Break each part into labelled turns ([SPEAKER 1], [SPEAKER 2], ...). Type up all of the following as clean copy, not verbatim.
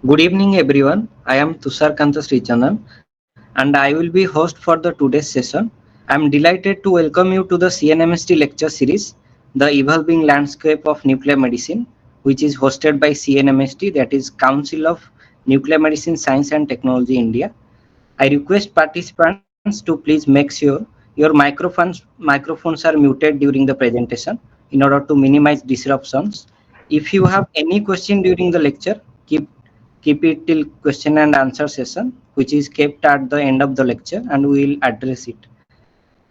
[SPEAKER 1] Good evening, everyone. I am Tushar Kanta Srichanan, and I will be host for the today's session. I am delighted to welcome you to the CNMST Lecture Series, The Evolving Landscape of Nuclear Medicine, which is hosted by CNMST, that is Council of Nuclear Medicine Science and Technology India. I request participants to please make sure your microphones are muted during the presentation in order to minimize disruptions. If you have any question during the lecture, keep it till question and answer session, which is kept at the end of the lecture, and we will address it.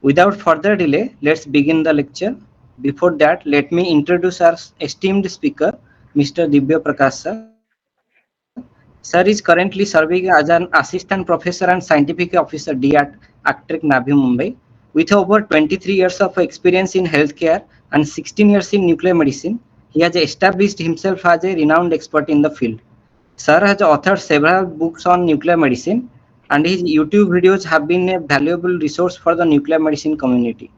[SPEAKER 1] Without further delay, let's begin the lecture. Before that, let me introduce our esteemed speaker, Mr. Dibya Prakash sir. Sir is currently serving as an assistant professor and scientific officer D at Actrek Navi Mumbai. With over 23 years of experience in healthcare and 16 years in nuclear medicine, he has established himself as a renowned expert in the field. Sir has authored several books on nuclear medicine, and his YouTube videos have been a valuable resource for the nuclear medicine community.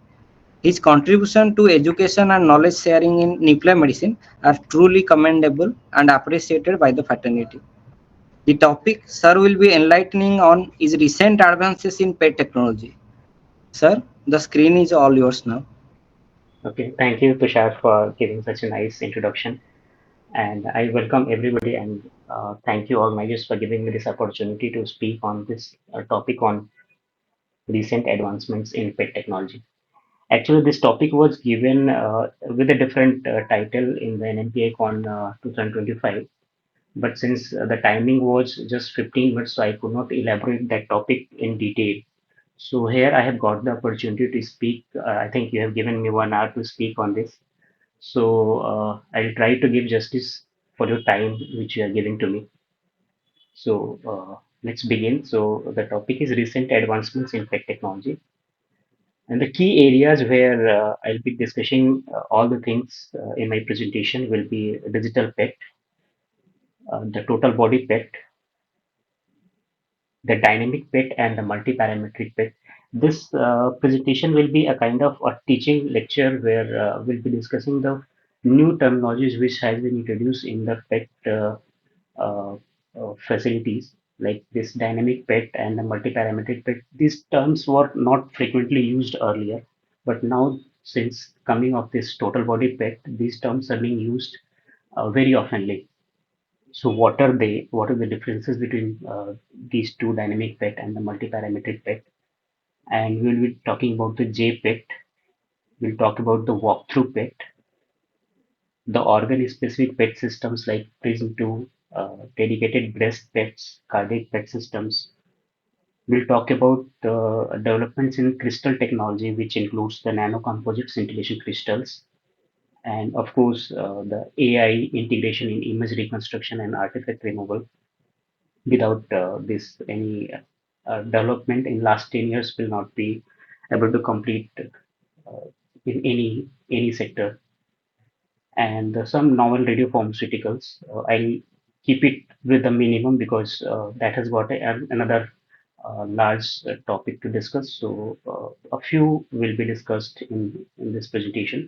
[SPEAKER 1] His contribution to education and knowledge sharing in nuclear medicine are truly commendable and appreciated by the fraternity. The topic Sir will be enlightening on is recent advances in PET technology. Sir, the screen is all yours now.
[SPEAKER 2] Okay, thank you, Tushar, for giving such a nice introduction. And I welcome everybody and thank you, organizers, for giving me this opportunity to speak on this topic on recent advancements in PET technology. Actually, this topic was given with a different title in the NMPA Con 2025. But since the timing was just 15 minutes, so I could not elaborate that topic in detail. So here I have got the opportunity to speak. I think you have given me 1 hour to speak on this. So I'll try to give justice for your time which you are giving to me. So let's begin. So the topic is recent advancements in PET technology. And the key areas where I'll be discussing all the things in my presentation will be digital PET, the total body PET, the dynamic PET, and the multiparametric PET. This presentation will be a kind of a teaching lecture where we'll be discussing the new terminologies which has been introduced in the PET uh, facilities like this dynamic PET and the multiparametric PET. These terms were not frequently used earlier, but now since coming of this total body PET, these terms are being used very oftenly. So what are they? What are the differences between these two dynamic PET and the multiparametric PET? And we'll be talking about the JPET. We'll talk about the walkthrough PET, the organ-specific PET systems like Prism 2, dedicated breast PETs, cardiac PET systems. We'll talk about the developments in crystal technology, which includes the nano-composite scintillation crystals, and of course, the AI integration in image reconstruction and artifact removal. Without this, any development in last 10 years will not be able to complete in any sector. And some novel radiopharmaceuticals. I'll keep it with the minimum because that has got another large topic to discuss. So a few will be discussed in this presentation.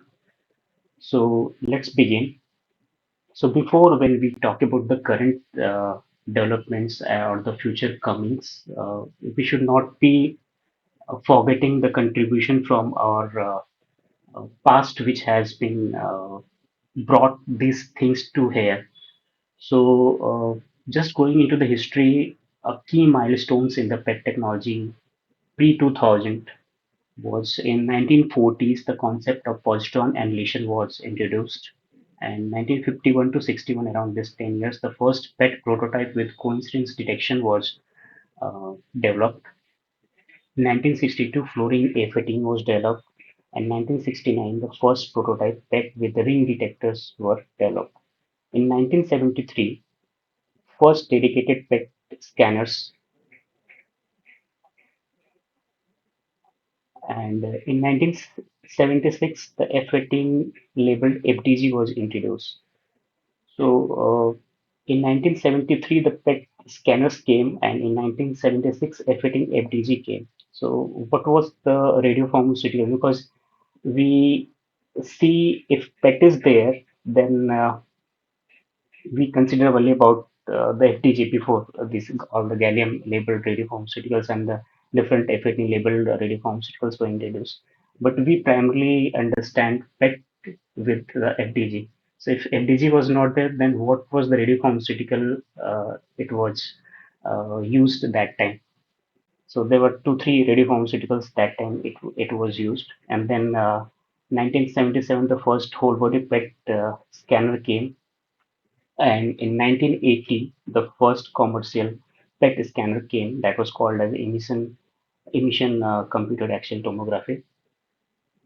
[SPEAKER 2] So let's begin. So before when we talk about the current developments or the future comings, we should not be forgetting the contribution from our past, which has been brought these things to here. So, just going into the history, key milestones in the PET technology pre 2000 was in 1940s, the concept of positron annihilation was introduced. And 1951 to 61, around this 10 years, the first PET prototype with coincidence detection was developed. In 1962, fluorine A14 was developed. And 1969, the first prototype PET with the ring detectors were developed. In 1973, first dedicated PET scanners, and in 1976 the F18 labeled FDG was introduced. So in 1973 the PET scanners came, and in 1976 F18 FDG came. So what was the radiopharmaceutical? Because we see if PET is there, then we consider only about the FDG before this, all the gallium labeled radiopharmaceuticals and the different F18 labeled radiopharmaceuticals were introduced. But we primarily understand PET with the FDG. So if FDG was not there, then what was the radiopharmaceutical it was used that time? So there were two, three radiopharmaceuticals that time it was used, and then 1977 the first whole body PET scanner came, and in 1980 the first commercial PET scanner came that was called as emission computed action tomography.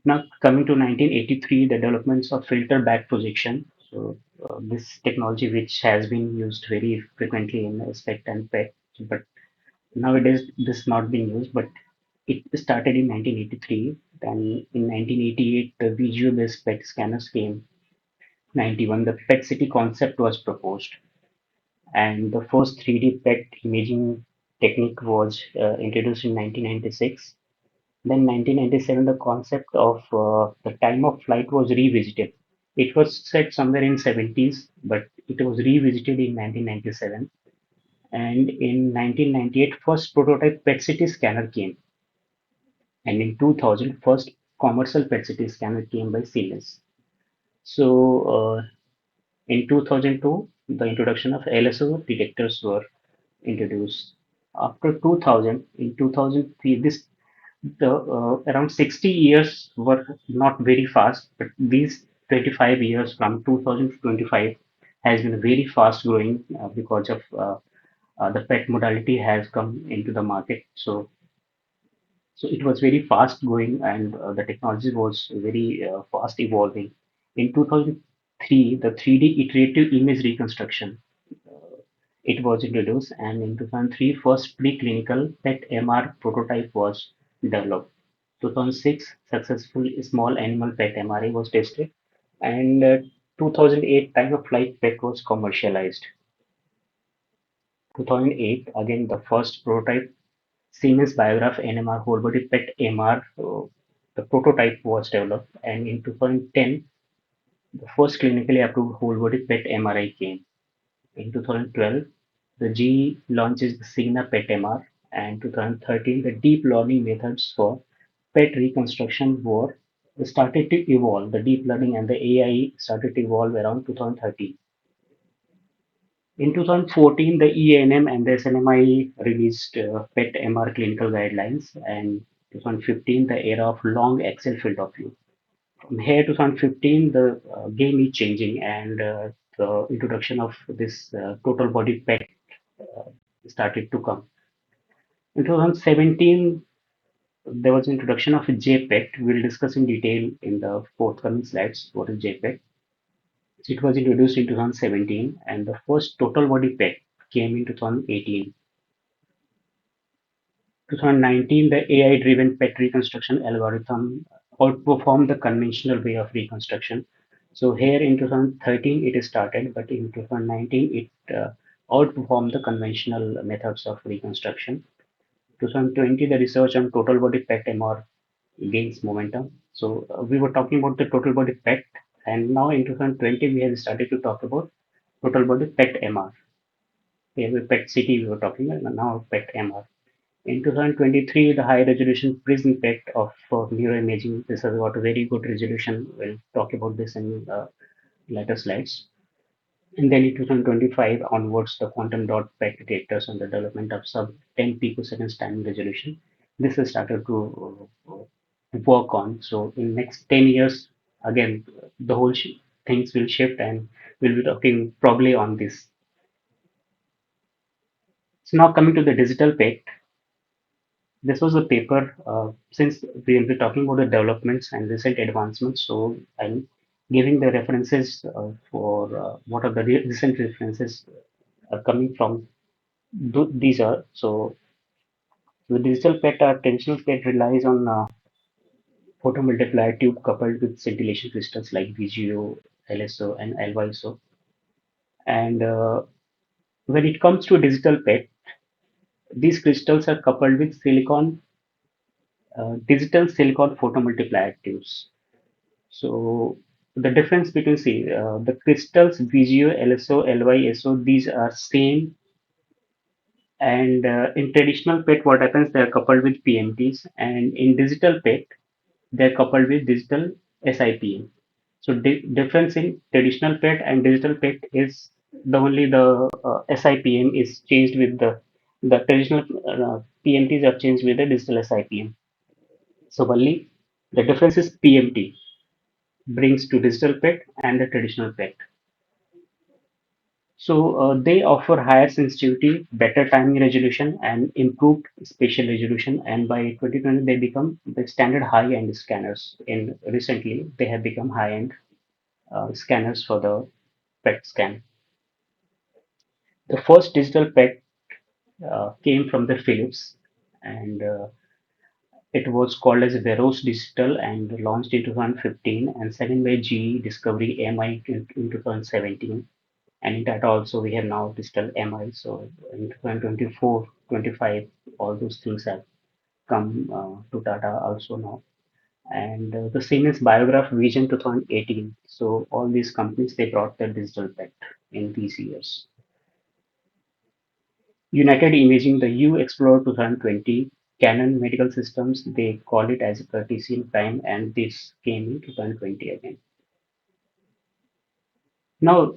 [SPEAKER 2] Now coming to 1983, the developments of filter back projection. So this technology which has been used very frequently in SPECT and PET, but nowadays this not being used, but it started in 1983. Then in 1988, the VGO-based PET scanners came. 91, the PET city concept was proposed, and the first 3D PET imaging technique was introduced in 1996. Then 1997, the concept of the time of flight was revisited. It was set somewhere in 70s, but it was revisited in 1997. And in 1998, first prototype PET CT scanner came, and in 2000, first commercial PET CT scanner came by Siemens. So in 2002, the introduction of LSO detectors were introduced. After 2000, in 2003, this the around 60 years were not very fast, but these 25 years from 2000 to 25 has been very fast growing because of the PET modality has come into the market. So it was very fast going, and the technology was very fast evolving. In 2003, the 3D iterative image reconstruction it was introduced, and in 2003, first preclinical PET MR prototype was developed. 2006, successful small animal PET MRI was tested, and 2008, time of flight PET was commercialized. 2008, again the first prototype Siemens Biograph NMR whole body PET MR, the prototype was developed, and in 2010, the first clinically approved whole body PET MRI came. In 2012, the GE launches the Signa PET MR, and 2013, the deep learning methods for PET reconstruction were started to evolve. The deep learning and the AI started to evolve around 2013. In 2014, the EANM and the SNMI released PET MR clinical guidelines, and 2015, the era of long axial field of view. From here to 2015, the game is changing, and the introduction of this total body PET started to come. In 2017, there was introduction of JPET. We'll discuss in detail in the forthcoming slides what is JPET. It was introduced in 2017, and the first total body PET came in 2018. 2019, the AI-driven PET reconstruction algorithm outperformed the conventional way of reconstruction. So here in 2013 it started, but in 2019 it outperformed the conventional methods of reconstruction. 2020, the research on total body PET MR gains momentum. So we were talking about the total body PET, and now in 2020 we have started to talk about total body PET MR. Here with PET CT we were talking, and now PET MR. In 2023, the high resolution prism PET of neuroimaging, this has got a very good resolution. We'll talk about this in later slides. And then in 2025 onwards, the quantum dot PET detectors and the development of sub 10 picoseconds time resolution. This has started to work on. So in next 10 years, again, the whole things will shift, and we'll be talking probably on this. So now coming to the digital PET, this was a paper, since we will be talking about the developments and recent advancements, so I'm giving the references for what are the recent references coming from. These are, so the digital PET or traditional PET relies on photomultiplier tube coupled with scintillation crystals like VGO, LSO, and LYSO. And when it comes to digital PET, these crystals are coupled with digital silicon photomultiplier tubes. So The difference between, see, the crystals VGO, LSO, LYSO, these are same. And in traditional PET, what happens? They are coupled with PMTs, and in digital PET, they are coupled with digital SIPM. So difference in traditional PET and digital PET is the only the SIPM is changed with the traditional PMTs are changed with the digital SIPM. So only the difference is PMT brings to digital PET and the traditional PET. So they offer higher sensitivity, better timing resolution, and improved spatial resolution. And by 2020, they become the standard high-end scanners. In recently, they have become high-end scanners for the PET scan. The first digital PET came from the Philips, and it was called as Veros Digital and launched in 2015, and second by GE Discovery MI in 2017. And in Tata also we have now digital MI. So in 2024, 25, all those things have come to Tata also now. And the same is Biograph Vision 2018. So all these companies, they brought their digital PET in these years. United Imaging, the U Explorer 2020, Canon Medical Systems, they call it as a Cartesian Prime, and this came in 2020 again. Now,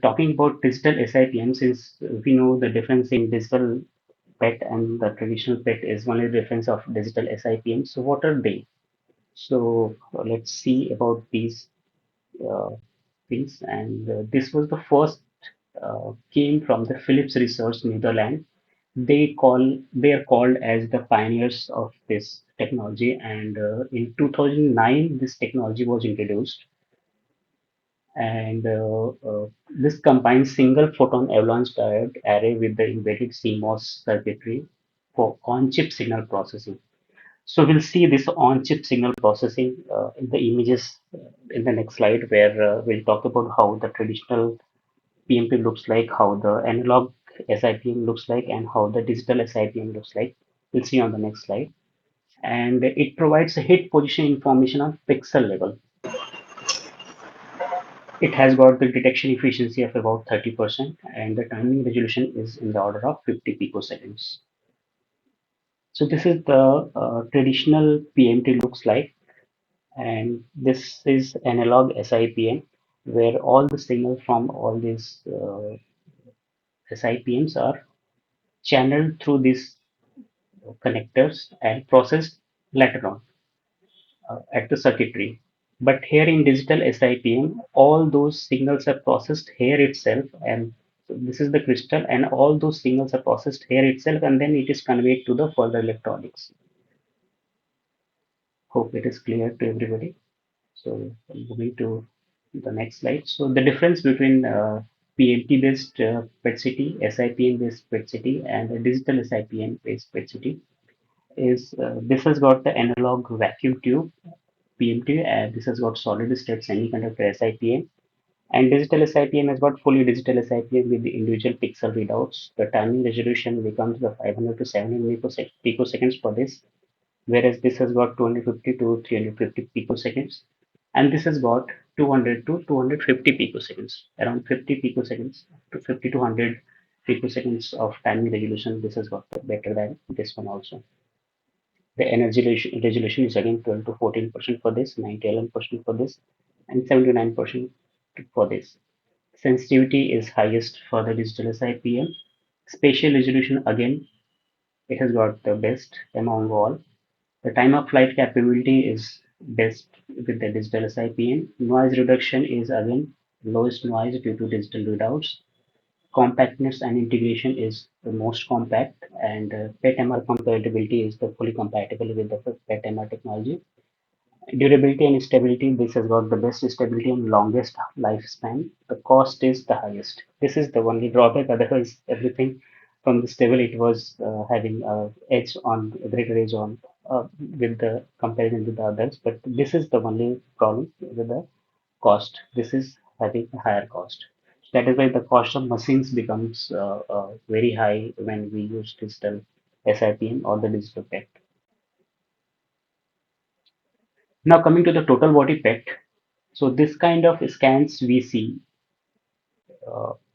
[SPEAKER 2] talking about digital SIPM, since we know the difference in digital PET and the traditional PET is only the difference of digital SIPM. So, what are they? So, let's see about these uh, things. And this was the first came from the Philips Research, Netherlands. They are called as the pioneers of this technology. And in 2009, this technology was introduced, and this combines single photon avalanche diode array with the embedded CMOS circuitry for on-chip signal processing. So we'll see this on-chip signal processing in the images in the next slide, where we'll talk about how the traditional PMP looks like, how the analog SIPM looks like, and how the digital SIPM looks like. We'll see on the next slide. And it provides a hit position information on pixel level. It has got the detection efficiency of about 30%, and the timing resolution is in the order of 50 picoseconds. So this is the traditional PMT looks like, and this is analog SIPM, where all the signal from all these SIPMs are channeled through these connectors and processed later on at the circuitry. But here in digital SIPM, all those signals are processed here itself, and so this is the crystal, and all those signals are processed here itself, and then it is conveyed to the further electronics. Hope it is clear to everybody. So moving to the next slide. So the difference between PMT based PET-CT, SIPM based PET-CT, and the digital SIPM based PET-CT is this has got the analog vacuum tube PMT, and this has got solid state semiconductor SIPM, and digital SIPM has got fully digital SIPM with the individual pixel readouts. The timing resolution becomes the 500 to 700 picoseconds for this, whereas this has got 250 to 350 picoseconds, and this has got 200 to 250 picoseconds, around 50 picoseconds to 50 to 100 picoseconds of timing resolution. This has got better than this one also. The energy resolution is again 12 to 14% for this, 90% for this, and 79% for this. Sensitivity is highest for the digital SIPM. Spatial resolution, again, it has got the best among all. The time of flight capability is best with the digital SIPM. Noise reduction is again lowest noise due to digital readouts. Compactness and integration is the most compact, and PET-MR compatibility is the fully compatible with the PET-MR technology. Durability and stability, this has got the best stability and longest lifespan. The cost is the highest. This is the only drawback. Otherwise, everything from the stable, it was having a edge on a greater edge on with the comparison with the others. But this is the only problem with the cost. This is having a higher cost. That is why the cost of machines becomes very high when we use digital SIPM or the digital PET. Now coming to the total body PET. So this kind of scans we see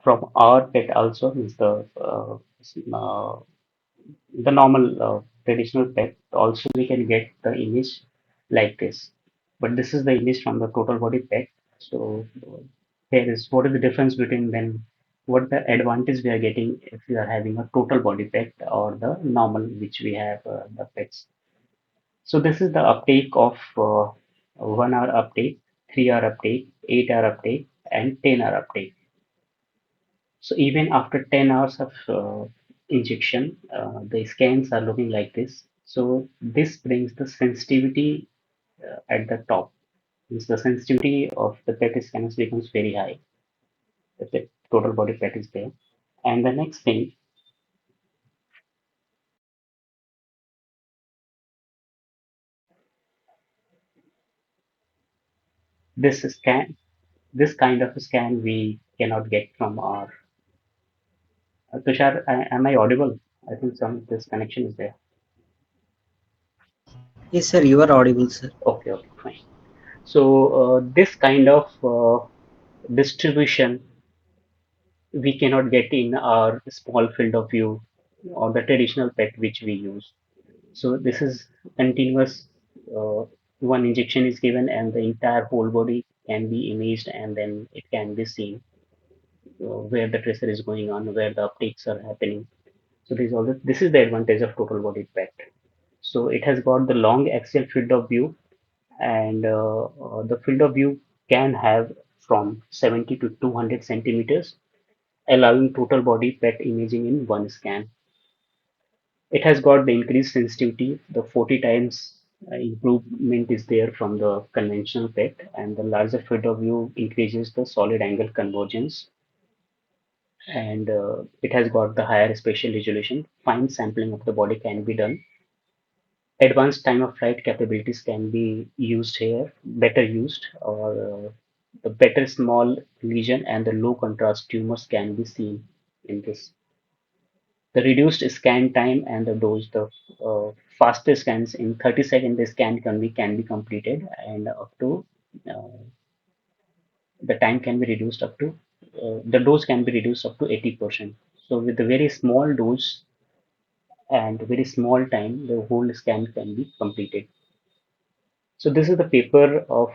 [SPEAKER 2] from our PET also, means uh, the normal traditional PET also we can get the image like this. But this is the image from the total body PET. So here is what is the difference between then, what the advantage we are getting if we are having a total body PET or the normal which we have the PETs. So this is the uptake of 1 hour uptake, 3 hour uptake, 8 hour uptake, and 10 hour uptake. So even after 10 hours of injection, the scans are looking like this. So this brings the sensitivity at the top. Means the sensitivity of the PET scans becomes very high if the total body PET is there. And the next thing, this scan, this kind of scan we cannot get from our. Tushar, am I audible? I think some this connection is there.
[SPEAKER 1] Yes, sir, you are audible, sir.
[SPEAKER 2] Okay, okay, fine. So this kind of distribution we cannot get in our small field of view or the traditional PET which we use. So this is continuous. One injection is given and the entire whole body can be imaged and then it can be seen where the tracer is going on, where the uptakes are happening. So this is the advantage of total body PET. So it has got the long axial field of view, and the field of view can have from 70 to 200 centimeters, allowing total body PET imaging in one scan. It has got the increased sensitivity, the 40 times improvement is there from the conventional PET, and the larger field of view increases the solid angle convergence, and it has got the higher spatial resolution. Fine sampling of the body can be done. Advanced time of flight capabilities can be used here, better used, or the better small lesion and the low contrast tumors can be seen in this. The reduced scan time and the dose, the faster scans in 30 seconds, the scan can be completed, and up to uh, the time can be reduced up to the dose can be reduced up to 80%. So with a very small dose and very small time, the whole scan can be completed. So this is the paper of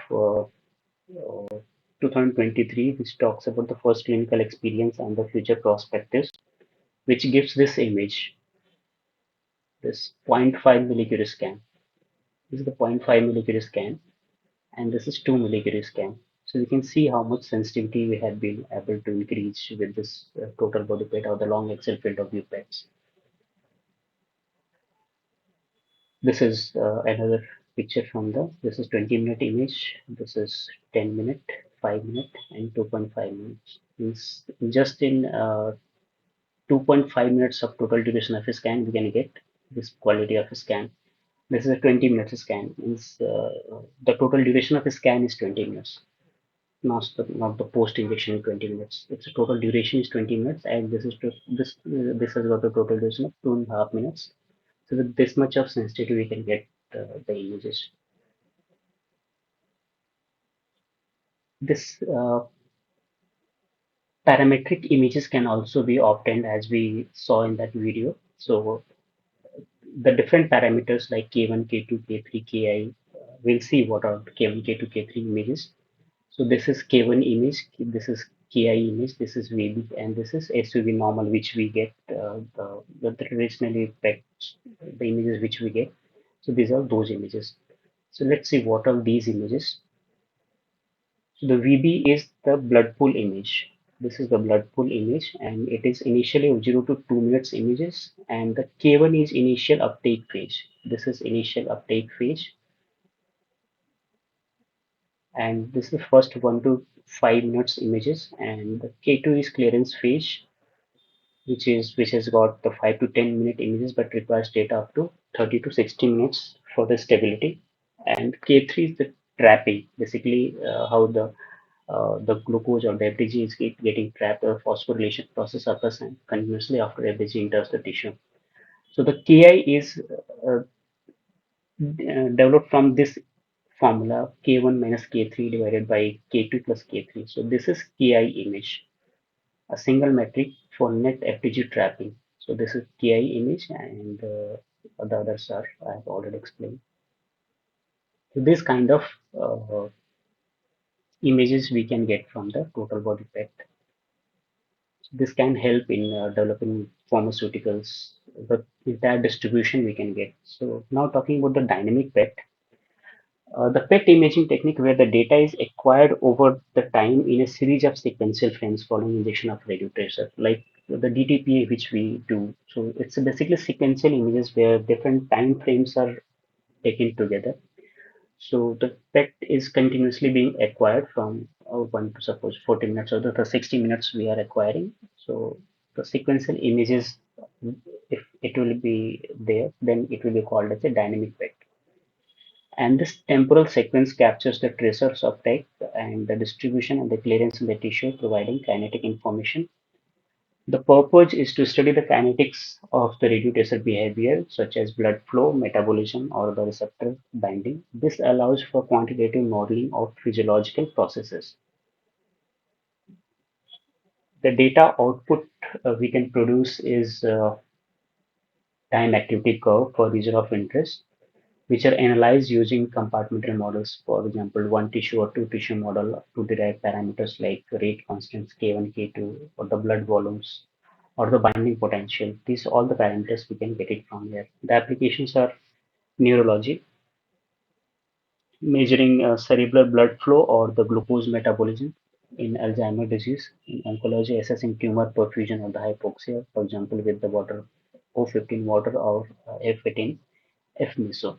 [SPEAKER 2] 2023, which talks about the first clinical experience and the future perspectives, which gives this image, this zero point 0.5 millicurie scan. This is the zero point 0.5 millicurie scan, and this is 2 millicurie scan. So you can see how much sensitivity we have been able to increase with this total body PET or the long axial field of view PETs. This is another picture from the, this is 20-minute image, this is 10-minute, 5-minute, and 2.5 minutes. Means just in 2.5 minutes of total duration of a scan, we can get this quality of a scan. This is a 20 minutes scan. Means the total duration of a scan is 20 minutes, not the post injection 20 minutes. Its total duration is 20 minutes, and this has got a total duration of 2.5 minutes. So with this much of sensitivity, we can get the images. This parametric images can also be obtained as we saw in that video. So the different parameters like K1, K2, K3, Ki, we'll see what are K1, K2, K3 images. So this is K1 image, this is Ki image, this is VB, and this is SUV normal, which we get the traditionally effects, the images which we get. So these are those images. So let's see what are these images. So the VB is the blood pool image. This is the blood pool image, and it is initially of 0 to 2 minutes images, and the K1 is initial uptake phase. This is initial uptake phase, and this is first 1 to 5 minutes images, and the K2 is clearance phase, which has got the 5 to 10-minute images but requires data up to 30 to 60 minutes for the stability. And K3 is the trapping, basically how the glucose or the FDG is getting trapped, or phosphorylation process occurs continuously after FDG enters the tissue. So the Ki is developed from this formula K1 minus K3 divided by K2 plus K3. So this is KI image, a single metric for net FTG trapping. So this is KI image, and the others are I have already explained. So this kind of uh, images we can get from the total body PET. This can help in developing pharmaceuticals, the entire distribution we can get. So now talking about the dynamic PET, the PET imaging technique where the data is acquired over the time in a series of sequential frames following injection of radiotracer, like the DTPA which we do. So it's basically sequential images where different time frames are taken together. So the PET is continuously being acquired from one to suppose 40 minutes or the 60 minutes we are acquiring. So the sequential images, if it will be there, then it will be called as a dynamic PET. And this temporal sequence captures the tracers of tech and the distribution and the clearance in the tissue, providing kinetic information. The purpose is to study the kinetics of the radiotracer behavior, such as blood flow, metabolism, or the receptor binding. This allows for quantitative modeling of physiological processes. The data output we can produce is time activity curve for region of interest, which are analyzed using compartmental models. For example, one tissue or two tissue model to derive parameters like rate constants K1, K2, or the blood volumes, or the binding potential. These all the parameters we can get it from here. The applications are neurology, measuring cerebral blood flow or the glucose metabolism in Alzheimer's disease. In oncology, assessing tumor perfusion or the hypoxia, for example, with the water O15 water or F18 F meso.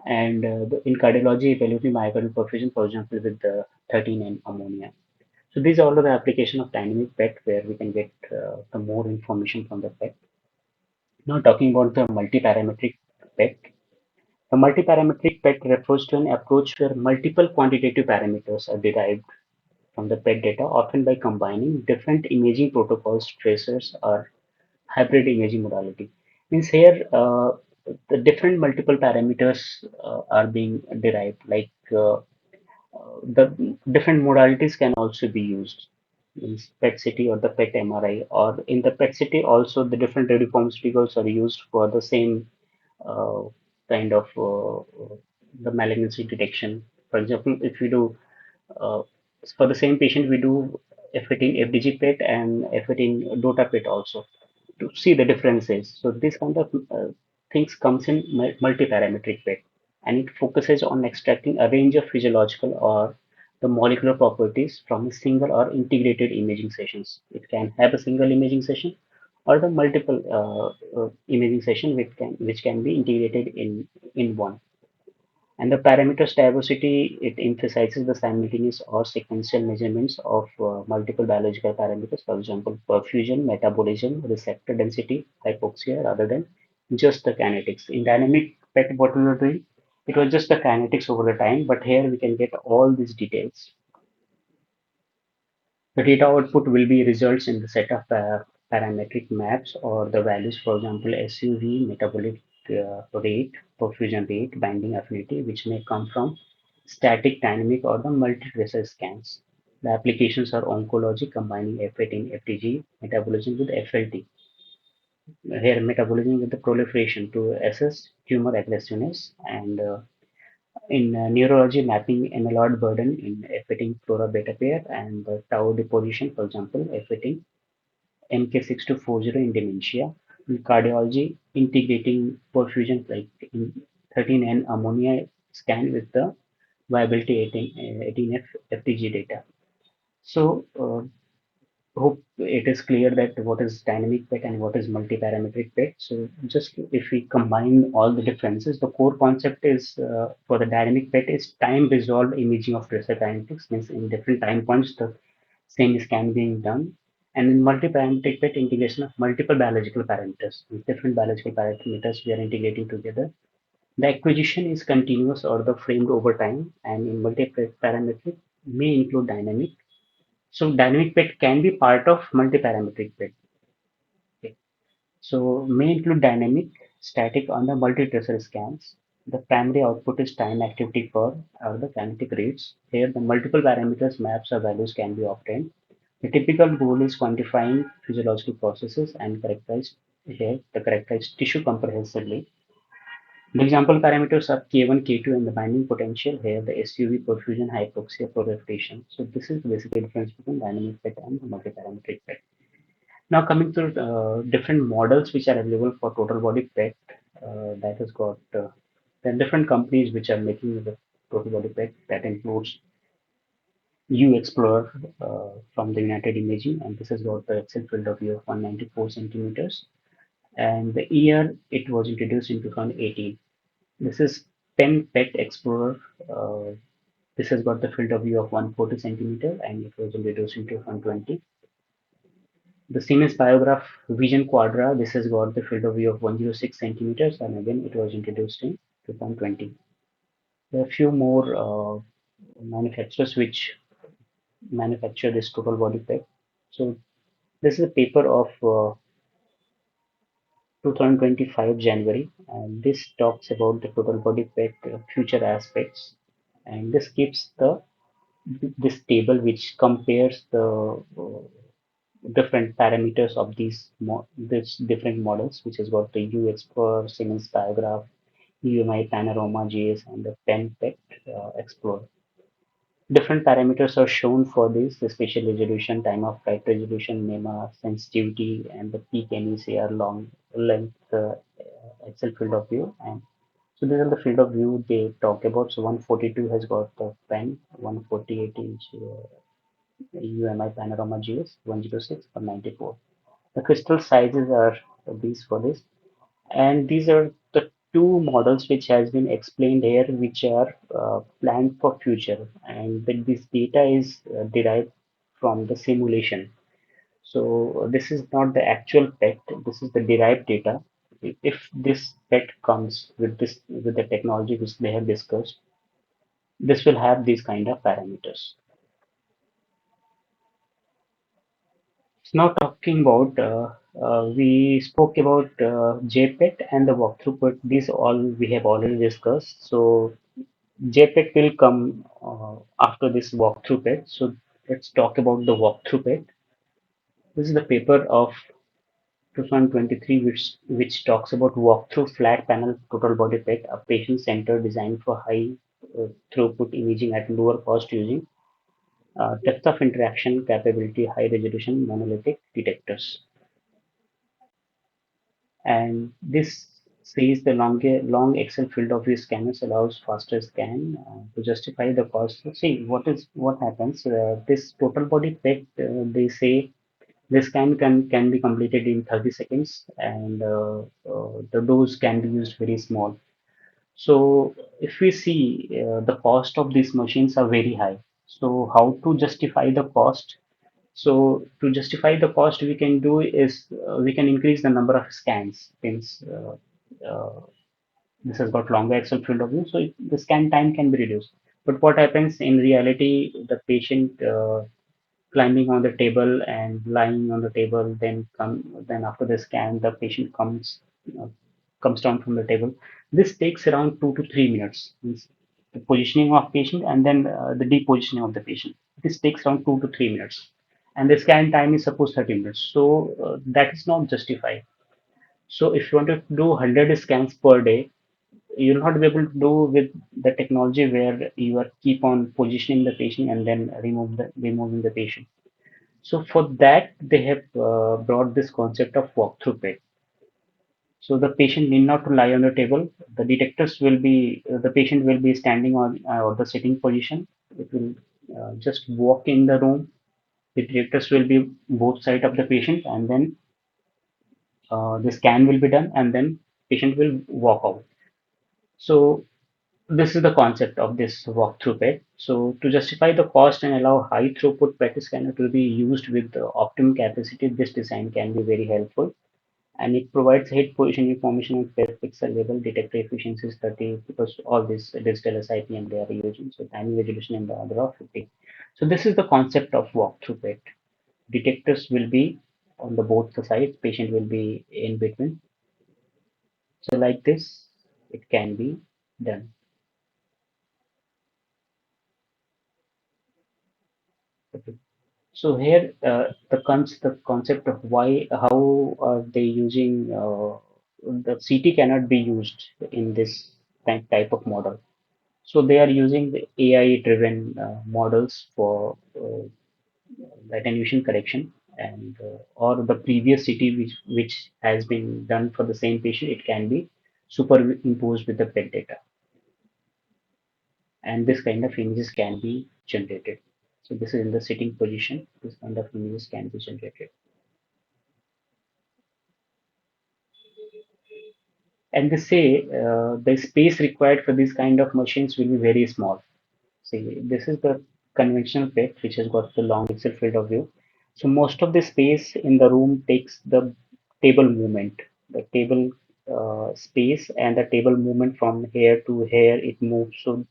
[SPEAKER 2] And in cardiology, evaluating myocardial perfusion, for example, with the 13N ammonia. So these are all the application of dynamic PET where we can get the more information from the PET. Now talking about the multiparametric PET. The multiparametric PET refers to an approach where multiple quantitative parameters are derived from the PET data, often by combining different imaging protocols, tracers, or hybrid imaging modality. Means here the different multiple parameters are being derived, like the different modalities can also be used in PET CT or the PET MRI, or in the PET CT also the different radiopharmaceuticals are used for the same uh, kind of the malignancy detection. For example, if we do uh, for the same patient, we do F18 FDG PET and F18 DOTA PET also to see the differences. So this kind of things comes in multi-parametric PET, and it focuses on extracting a range of physiological or the molecular properties from a single or integrated imaging sessions. It can have a single imaging session or the multiple imaging session which can be integrated in one. And the parameters diversity, it emphasizes the simultaneous or sequential measurements of multiple biological parameters, for example, perfusion, metabolism, receptor density, hypoxia, rather than just the kinetics. In dynamic PET, what we were doing, it was just the kinetics over the time, but here we can get all these details. The data output will be results in the set of parametric maps or the values, for example, SUV, metabolic rate, perfusion rate, binding affinity, which may come from static, dynamic, or the multi-tracer scans. The applications are oncology, combining F18, FTG, metabolism with FLT. Here, metabolism with the proliferation to assess tumor aggressiveness, and in neurology, mapping amyloid burden in F18 flora beta pair and the tau deposition, for example, F18 MK6240 in dementia. In cardiology, integrating perfusion like in 13N ammonia scan with the viability 18F FTG data. So, hope it is clear that what is dynamic PET and what is multiparametric PET. So just if we combine all the differences, the core concept is for the dynamic PET is time resolved imaging of tracer kinetics, means in different time points the same scan being done. And in multiparametric PET, integration of multiple biological parameters, with different biological parameters we are integrating together. The acquisition is continuous or the framed over time, and in multiparametric may include dynamic. So dynamic PET can be part of multiparametric PET. Okay. So may include dynamic, static on the multi-tracer scans. The primary output is time activity curve or the kinetic rates. Here the multiple parameters maps or values can be obtained. The typical goal is quantifying physiological processes and characterize tissue comprehensively. The example parameters are K1, K2 and the binding potential. Here the SUV, perfusion, hypoxia, proliferation. So this is the basic difference between dynamic PET and the multiparametric PET. Now coming to different models which are available for total body PET, that has got there are different companies which are making the total body PET. That includes U Explorer from the United Imaging, and this has got the Excel field of view of 194 centimeters. And the year it was introduced in 2018. This is PEM PET Explorer. This has got the field of view of 140 centimeter, and it was introduced in 2020. The Siemens Biograph Vision Quadra, this has got the field of view of 106 centimeters, and again it was introduced in 2020. There are a few more manufacturers which manufacture this total body PET. So this is a paper of 2025 January, and this talks about the total body PET future aspects, and this gives the this table which compares the different parameters of these different models, which has got the U Explorer, Siemens Diagraph, UMI Panorama GS, and the PEN PET Explorer. Different parameters are shown for this: the spatial resolution, time of flight resolution, NEMA, sensitivity, and the peak NECR long length Excel field of view. And so these are the field of view they talk about. So 142 has got the pen, 148 inch UMI Panorama GS, 106 or 94. The crystal sizes are these for this, and these are the two models which has been explained here, which are planned for future, and this data is derived from the simulation. So this is not the actual PET. This is the derived data. If this PET comes with this with the technology which they have discussed, this will have these kind of parameters. So now talking about, we spoke about JPET and the walkthrough PET. These all we have already discussed. So JPET will come after this walkthrough PET. So let's talk about the walkthrough PET. This is the paper of 2023, which talks about walkthrough flat panel total body PET, a patient-centered design for high throughput imaging at lower cost using depth of interaction capability, high resolution monolithic detectors. And this says the long Excel field of view scanners allows faster scan to justify the cost. So see what happens. This total body PET, they say this can be completed in 30 seconds, and the dose can be used very small. So if we see the cost of these machines are very high. So how to justify the cost? So to justify the cost, we can do is we can increase the number of scans since this has got longer Excel field of view, so the scan time can be reduced. But what happens in reality, the patient climbing on the table and lying on the table, then after the scan, the patient uh, comes down from the table. This takes around 2 to 3 minutes. Means the positioning of patient and then the depositioning of the patient. This takes around 2 to 3 minutes, and the scan time is suppose 30 minutes. So that is not justified. So if you want to do 100 scans per day, you'll not be able to do with the technology where you are keep on positioning the patient and then removing the patient. So for that, they have brought this concept of walkthrough PET. So the patient need not to lie on the table. The detectors will be the patient will be standing on or the sitting position. It will just walk in the room. The detectors will be both side of the patient, and then the scan will be done, and then patient will walk out. So this is the concept of this walkthrough PET. So to justify the cost and allow high throughput PET scanner to be used with the optimum capacity, this design can be very helpful, and it provides hit position information on per pixel level. Detector efficiency is 30 because all this digital SIP and they are using. So time resolution in the order of 50. So this is the concept of walkthrough PET. Detectors will be on the both the sides, patient will be in between. So like this, it can be. done. Okay. So here the concept of why how are they using the CT cannot be used in this type of model. So they are using the AI driven models for attenuation correction, and or the previous CT which has been done for the same patient, it can be superimposed with the PET data, and this kind of images can be generated. So this is in the sitting position. This kind of images can be generated. And they say the space required for these kind of machines will be very small. See, this is the conventional PET which has got the long pixel field of view. So most of the space in the room takes the table movement, the table space and the table movement from here to here it moves. So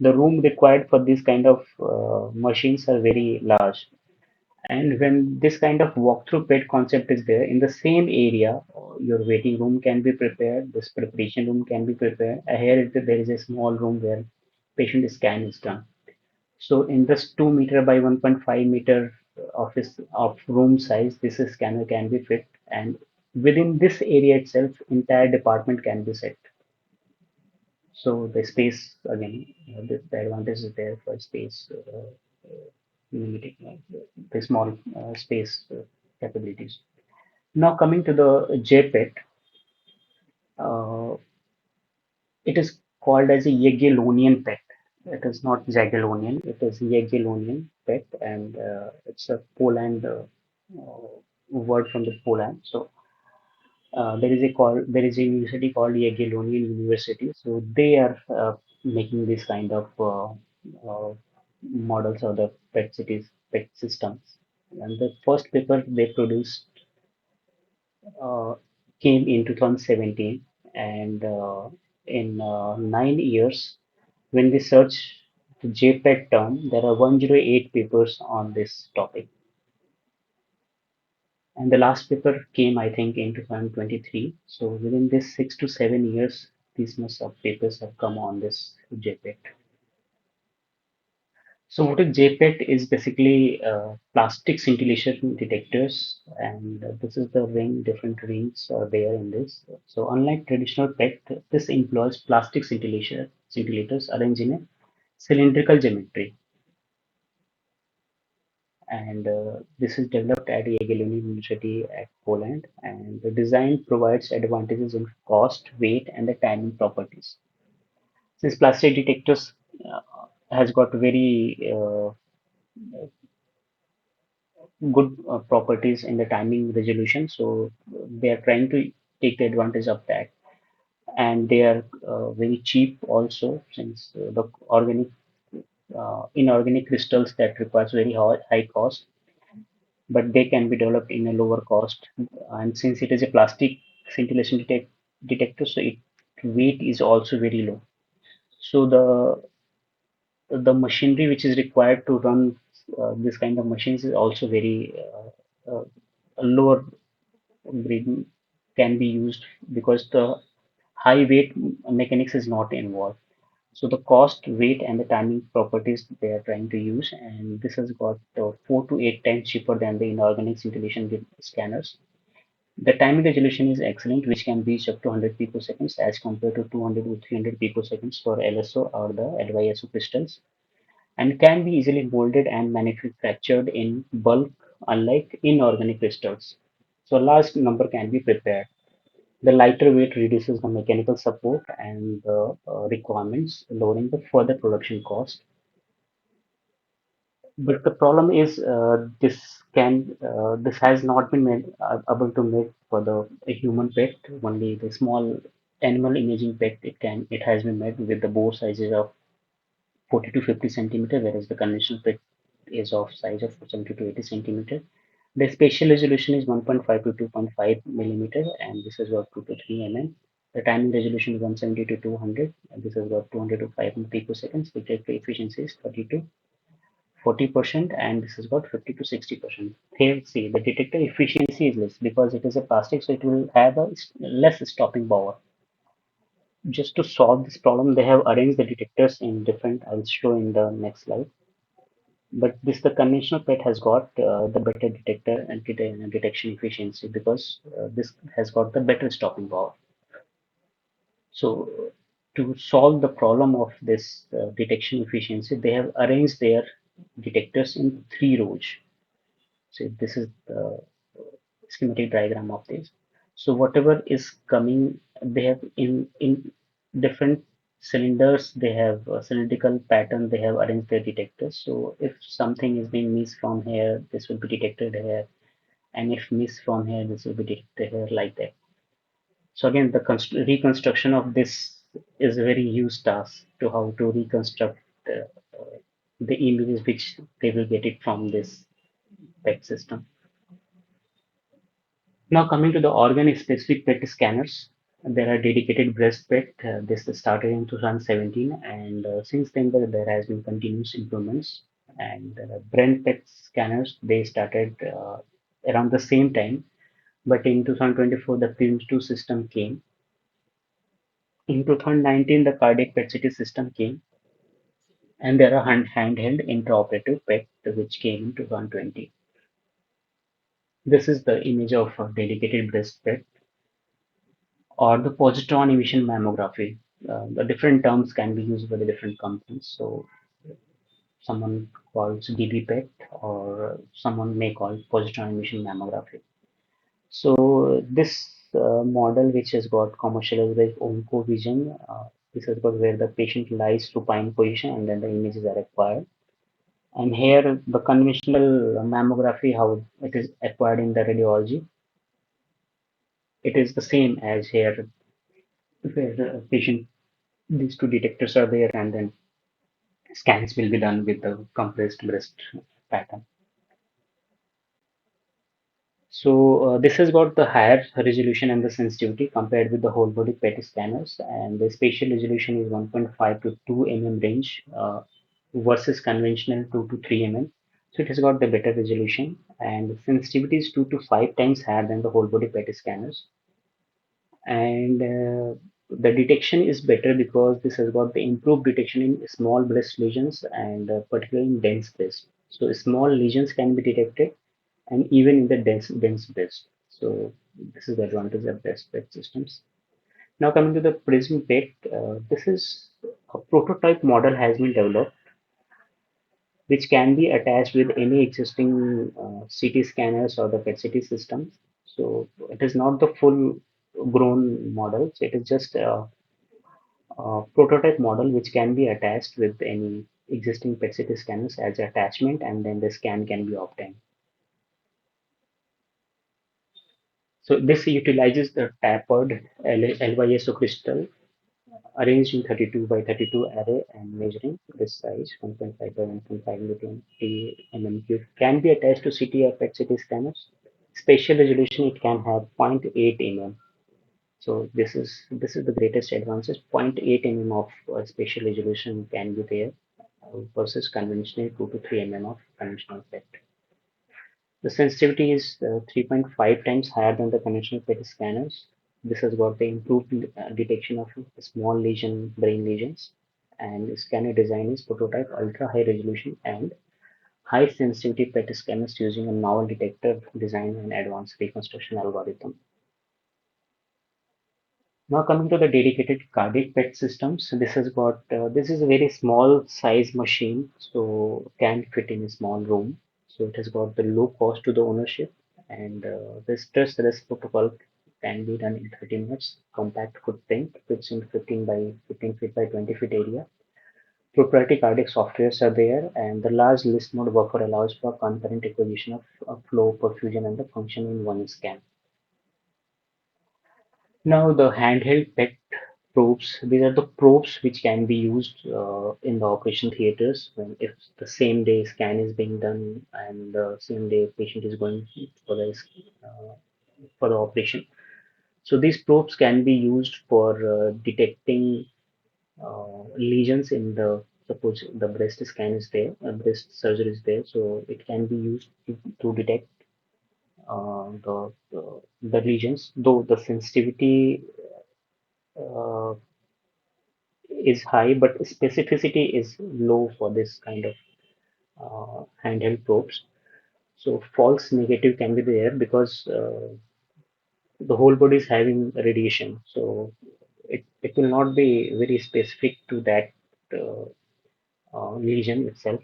[SPEAKER 2] the room required for this kind of machines are very large. And when this kind of walkthrough PET concept is there, in the same area, your waiting room can be prepared, this preparation room can be prepared. Here there is a small room where patient scan is done. So in this 2 meter by 1.5 meter office of room size, this scanner can be fit, and within this area itself, entire department can be set. So the space again, the advantage is there for space limiting the small space capabilities. Now coming to the JPET, uh, it is called as a Jagiellonian PET. It is not Jagiellonian, it is Jagiellonian PET, and it's a Poland word from the Poland. So there is a university called Jagiellonian University. So they are making this kind of models of the PET cities, PET systems. And the first paper they produced uh, came in 2017, and in 9 years, when we search the JPEG term, there are 108 papers on this topic. And the last paper came, I think, in 2023. So within this 6 to 7 years, these much of papers have come on this JPEG. So what is JPET is basically plastic scintillation detectors, and this is the ring, different rings are there in this. So unlike traditional PET, this employs plastic scintillators arranged in a cylindrical geometry, and this is developed at Jagiellonian University at Poland, and the design provides advantages in cost, weight, and the timing properties. Since plastic detectors uh, has got very good properties in the timing resolution, so they are trying to take the advantage of that, and they are very cheap also, since the organic inorganic crystals that requires very high cost, but they can be developed in a lower cost. And since it is a plastic scintillation detector, so its weight is also very low. So the machinery which is required to run this kind of machines is also very lower grade can be used, because the high weight mechanics is not involved. So the cost, weight, and the timing properties they are trying to use, and this has got 4 to 8 times cheaper than the inorganic scintillation scanners. The timing resolution is excellent, which can reach up to 100 picoseconds as compared to 200 to 300 picoseconds for LSO or the LYSO crystals, and can be easily molded and manufactured in bulk, unlike inorganic crystals. So a large number can be prepared. The lighter weight reduces the mechanical support and the requirements, lowering the further production cost. But the problem is this has not been made able to make for the a human pet. Only the small animal imaging pet it has been made with the bore sizes of 40 to 50 centimeter, whereas the conventional pet is of size of 70 to 80 centimeter. The spatial resolution is 1.5 to 2.5 millimeter, and this is about 2 to 3 mm. The timing resolution is 170 to 200, and this is about 200 to 500 picoseconds. The detector efficiency is 30 to 40%, and this is about 50 to 60%. Here, see, the detector efficiency is less because it is a plastic, so it will have a less stopping power. just to solve this problem, they have arranged the detectors in different, I'll show in the next slide. But this the conventional PET has got the better detector and detection efficiency because this has got the better stopping power. So to solve the problem of this detection efficiency, they have arranged their detectors in three rows. So this is the schematic diagram of this. So whatever is coming, they have in different cylinders, they have a cylindrical pattern, they have arranged their detectors. So if something is being missed from here, this will be detected here, and if missed from here, this will be detected here, like that. So again, the reconstruction of this is a very huge task to how to reconstruct the images which they will get it from this PET system. Now coming to the organ-specific PET scanners, there are dedicated breast PET. This started in 2017, and since then there has been continuous improvements. And brain PET scanners they started around the same time, but in 2024 the PRIMS2 system came. In 2019 the cardiac PET CT system came, and there are handheld intraoperative PET which came in 2020. This is the image of a dedicated breast PET or the positron emission mammography. The different terms can be used by the different companies. So someone calls DB or someone may call positron emission mammography. So this model, which has got commercialized by OncoVision, this has got where the patient lies supine position and then the images are acquired. And here the conventional mammography, how it is acquired in the radiology, it is the same as here, where the patient these two detectors are there and then scans will be done with the compressed breast pattern. So this has got the higher resolution and the sensitivity compared with the whole body PET scanners, and the spatial resolution is 1.5 to 2 mm range versus conventional 2 to 3 mm. So it has got the better resolution, and the sensitivity is 2 to 5 times higher than the whole body PET scanners. And the detection is better because this has got the improved detection in small breast lesions and particularly in dense breast. So small lesions can be detected and even in the dense breast. So this is the advantage of breast PET systems. Now coming to the prism PET, this is a prototype model has been developed which can be attached with any existing CT scanners or the PET CT systems. So it is not the full grown models. It is just a prototype model which can be attached with any existing PET CT scanners as attachment, and then the scan can be obtained. So this utilizes the tapered LYSO crystal arranged in 32 by 32 array and measuring this size 1.5 by 1.5 into 20 mm cube can be attached to CT or PET CT scanners. Spatial resolution it can have 0.8 mm. So this is the greatest advances. 0.8 mm of spatial resolution can be there versus conventional 2 to 3 mm of conventional PET. The sensitivity is 3.5 times higher than the conventional PET scanners. This has got the improved detection of small lesion, brain lesions, and the scanner design is prototype ultra high resolution and high sensitivity PET scanners using a novel detector design and advanced reconstruction algorithm. Now coming to the dedicated cardiac PET systems, this has got this is a very small size machine, so can fit in a small room. So it has got the low cost to the ownership, and the stress rest protocol can be done in 30 minutes. Compact footprint fits in 15 by 15 feet by 20 feet area. Proprietary cardiac softwares are there, and the large list mode buffer allows for concurrent acquisition of flow, perfusion, and the function in one scan. Now the handheld PET probes, these are the probes which can be used in the operation theaters when if the same day scan is being done and the same day patient is going for uh, for the operation. So these probes can be used for detecting lesions in the suppose the breast scan is there, breast surgery is there, so it can be used to detect the lesions, though the sensitivity is high, but specificity is low for this kind of handheld probes. So false negative can be there because the whole body is having radiation. So it will not be very specific to that uh, lesion itself.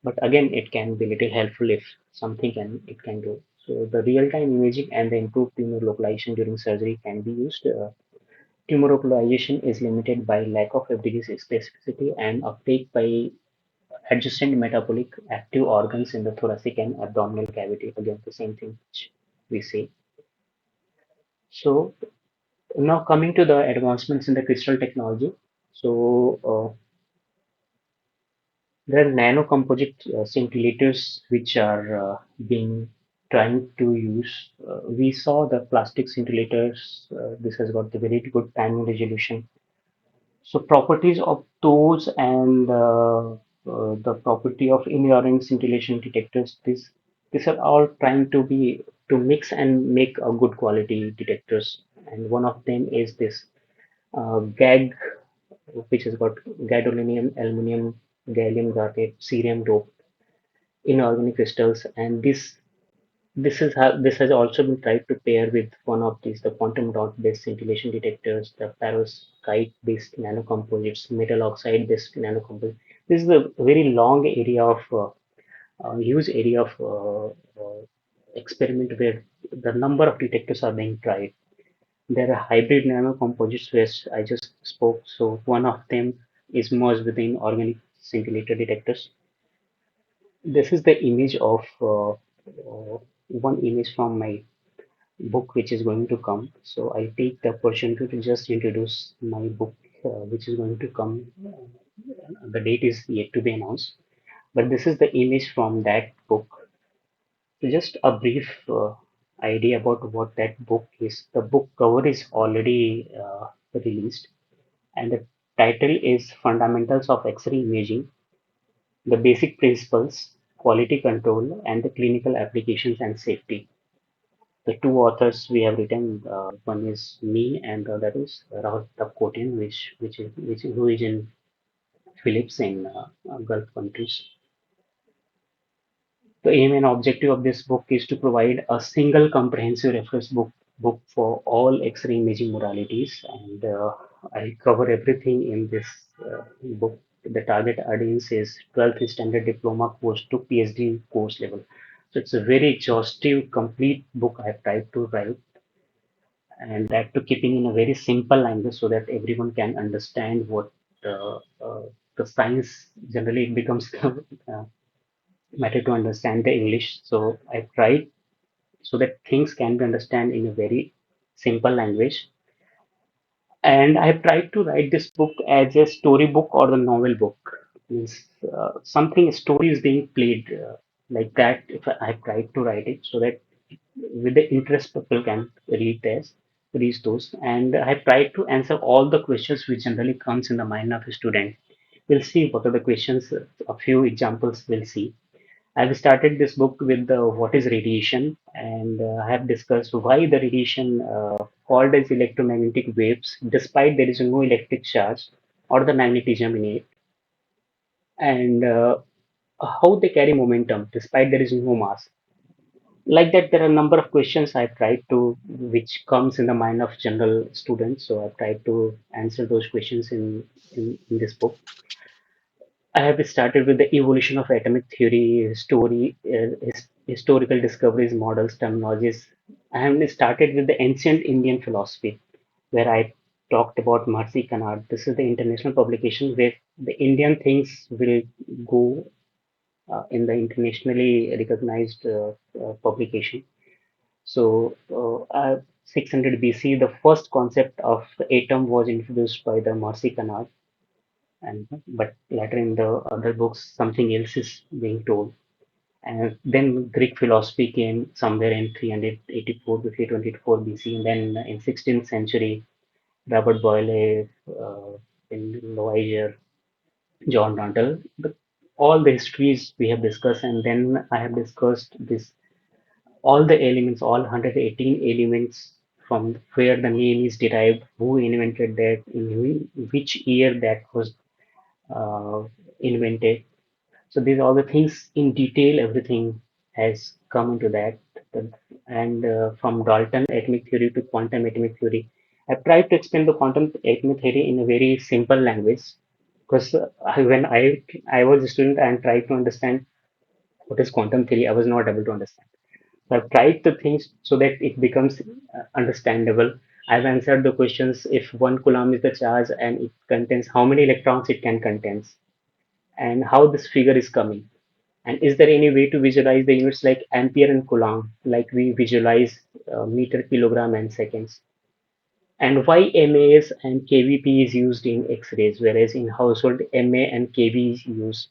[SPEAKER 2] But again, it can be little helpful if something can it can do. So the real-time imaging and the improved tumor localization during surgery can be used. Tumor localization is limited by lack of FDG specificity and uptake by adjacent metabolic active organs in the thoracic and abdominal cavity. Again, the same thing which we say. So now coming to the advancements in the crystal technology. So there are nano-composite scintillators which are being trying to use. We saw the plastic scintillators. This has got the very good timing resolution. So properties of those and the property of inorganic scintillation detectors. These are all trying to be to mix and make a good quality detectors. And one of them is this GAG, which has got gadolinium, aluminium, gallium nitride, cerium dope inorganic crystals, and this has also been tried to pair with one of these the quantum dot based scintillation detectors, the perovskite based nanocomposites, metal oxide based nanocomposites. This is a very long area of huge area of experiment where the number of detectors are being tried. There are hybrid nanocomposites which I just spoke. So one of them is merged within organic scintillator detectors. This is the image of one image from my book which is going to come. So I take the opportunity to just introduce my book which is going to come. The date is yet to be announced, but this is the image from that book. So just a brief idea about what that book is. The book cover is already released, and the title is Fundamentals of X-ray Imaging: The Basic Principles, Quality Control, and the Clinical Applications and Safety. The two authors we have written, one is me and the other is Rahul Tapkotian, which who is in Philips in Gulf countries. The aim and objective of this book is to provide a single comprehensive reference book for all X-ray imaging modalities, and I cover everything in this book. The target audience is 12th standard diploma course to PhD course level. So it's a very exhaustive, complete book I have tried to write, and that to keeping in a very simple language so that everyone can understand what the science generally it becomes matter to understand the English. So I tried so that things can be understand in a very simple language. And I have tried to write this book as a storybook or the novel book. Means something story is being played like that. If I have tried to write it so that with the interest people can read those. And I have tried to answer all the questions which generally comes in the mind of a student. We'll see what are the questions. A few examples we'll see. I've started this book with the what is radiation, and I have discussed why the radiation called as electromagnetic waves, despite there is no electric charge or the magnetism in it, and how they carry momentum despite there is no mass. Like that, there are a number of questions I've tried to, which comes in the mind of general students. So I've tried to answer those questions in this book. I have started with the evolution of atomic theory, historical discoveries, models, terminologies. I have started with the ancient Indian philosophy, where I talked about Mahasi Kanad. This is the international publication where the Indian things will go in the internationally recognized publication. So, 600 BC, the first concept of the atom was introduced by the Mahasi Kanad, and but later in the other books something else is being told. And then Greek philosophy came somewhere in 384 to 324 BC, and then in 16th century Robert Boyle, in Loiser, John Dantle, all the histories we have discussed, and then I have discussed this all the elements, all 118 elements from where the name is derived, who invented that, in which year that was uh, invented. So these are all the things in detail, everything has come into that. And from Dalton atomic theory to quantum atomic theory, I've tried to explain the quantum atomic theory in a very simple language because when I was a student and tried to understand what is quantum theory, I was not able to understand. So I've tried the things so that it becomes understandable. I've answered the questions if 1 coulomb is the charge and it contains how many electrons it can contain and how this figure is coming. And is there any way to visualize the units like ampere and coulomb, like we visualize meter, kilogram, and seconds? And why MAS and kVp is used in X-rays, whereas in household MA and kV is used?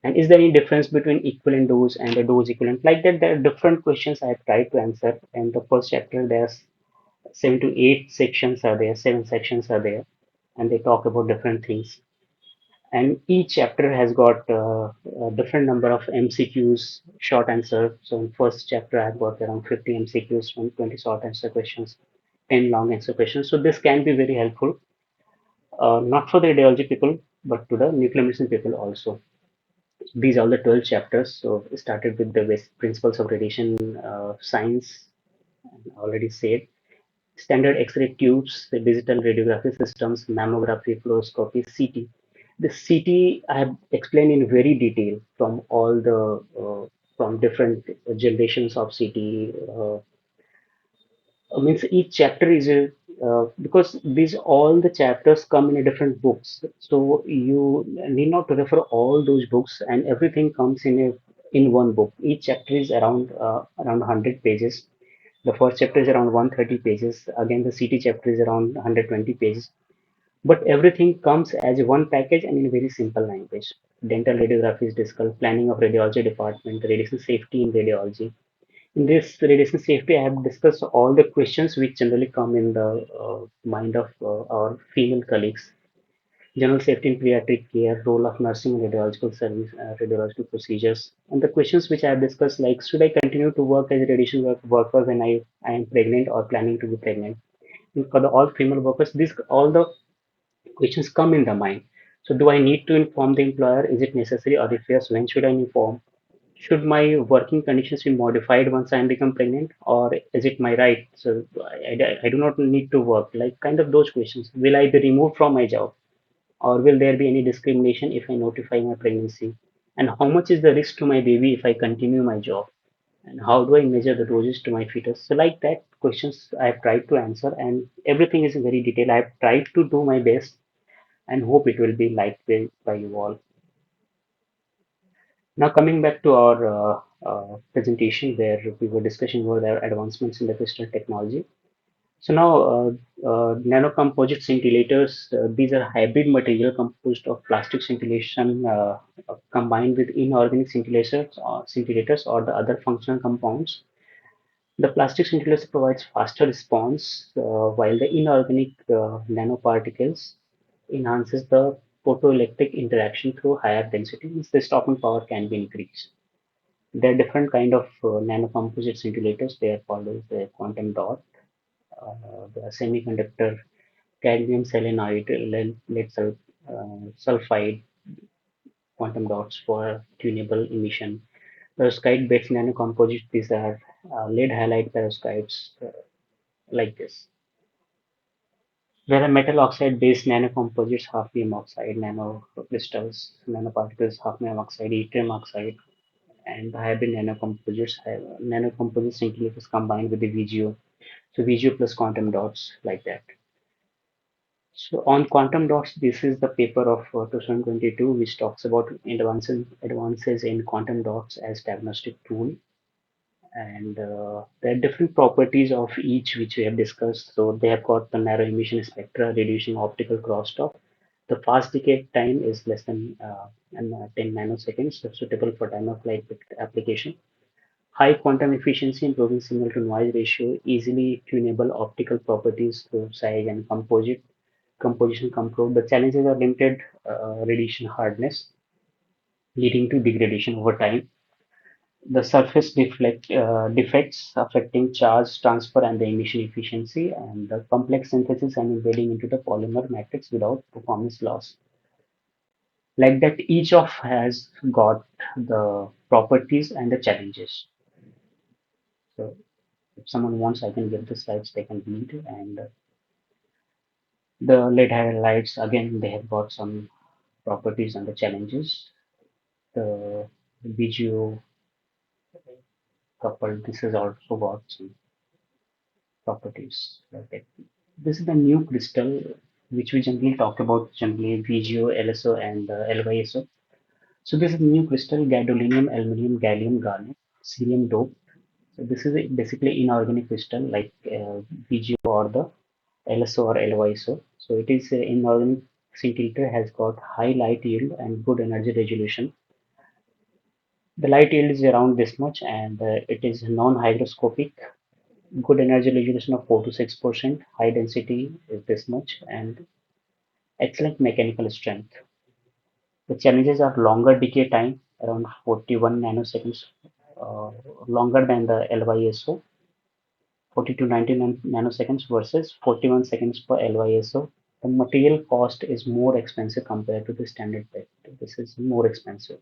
[SPEAKER 2] And is there any difference between equivalent dose and a dose equivalent? Like that, there are different questions I have tried to answer. And the first chapter, there's 7 to 8 sections are there, 7 sections are there, and they talk about different things. And each chapter has got a different number of MCQs, short answer. So in first chapter, I've got around 50 MCQs, 20 short answer questions, 10 long answer questions. So this can be very helpful, not for the radiology people, but to the nuclear medicine people also. These are the 12 chapters. So it started with the basic principles of radiation science, I already said. Standard X-ray tubes, the digital radiography systems, mammography, fluoroscopy, CT. The CT I have explained in very detail from all the from different generations of CT. Means each chapter is a because these all the chapters come in a different books, so you need not to refer all those books, and everything comes in one book. Each chapter is around 100 pages. The first chapter is around 130 pages. Again, the CT chapter is around 120 pages. But everything comes as one package and in very simple language. Dental radiography is discussed, planning of radiology department, radiation safety in radiology. In this radiation safety, I have discussed all the questions which generally come in the mind of our female colleagues. General safety in pediatric care, role of nursing in radiological service, radiological procedures, and the questions which I have discussed, like should I continue to work as a radiation worker when I am pregnant or planning to be pregnant? And for the all female workers, these all the questions come in the mind. So do I need to inform the employer? Is it necessary? Or if yes, when should I inform? Should my working conditions be modified once I become pregnant, or is it my right? So I do not need to work. Like kind of those questions. Will I be removed from my job, or will there be any discrimination if I notify my pregnancy? And how much is the risk to my baby if I continue my job? And how do I measure the doses to my fetus? So like that questions I have tried to answer, and everything is in very detail. I have tried to do my best and hope it will be liked by you all. Now coming back to our presentation where we were discussing about our advancements in the crystal technology. So now nano-composite scintillators, these are hybrid material composed of plastic scintillation combined with inorganic scintillators or the other functional compounds. The plastic scintillator provides faster response while the inorganic nanoparticles enhances the photoelectric interaction through higher density, means the stopping power can be increased. There are different kind of nano-composite scintillators. They are called as the quantum dot, the semiconductor cadmium selenide, sulfide quantum dots for tunable emission. Perovskite-based nano-composites, these are lead halide perovskites like this. There are metal oxide-based nanocomposites, hafnium oxide, nanocrystals, nanoparticles, hafnium oxide, yttrium oxide, and the hybrid nanocomposites have nanocomposite scintillators combined with the VGO. So VGO plus quantum dots like that. So on quantum dots, this is the paper of 2022, which talks about advances in quantum dots as diagnostic tool. And there are different properties of each which we have discussed. So they have got the narrow emission spectra, reducing optical crosstalk. The fast decay time is less than 10 nanoseconds, so suitable for time of flight application. High quantum efficiency, improving signal to noise ratio, easily tunable optical properties through size and composition control. The challenges are limited radiation hardness, leading to degradation over time. the surface defects affecting charge transfer and the emission efficiency, and the complex synthesis and embedding into the polymer matrix without performance loss. Like that, each of has got the properties and the challenges. So if someone wants, I can give the slides, they can read. And the lead halides, again, they have got some properties and the challenges. The VGO coupled, this has also got some properties. Like that. This is the new crystal which we generally talk about, generally VGO, LSO, and LYSO. So this is new crystal, gadolinium, aluminum, gallium, garnet, cerium dope. So this is basically inorganic crystal like VGO or the LSO or LYSO. So it is inorganic scintillator, has got high light yield and good energy resolution. The light yield is around this much, and it is non-hygroscopic. Good energy resolution of 4 to 6%. High density is this much, and excellent mechanical strength. The challenges are longer decay time, around 41 nanoseconds, longer than the LYSO, 40 to 90 nanoseconds versus 41 seconds for LYSO. The material cost is more expensive compared to the standard PET. This is more expensive.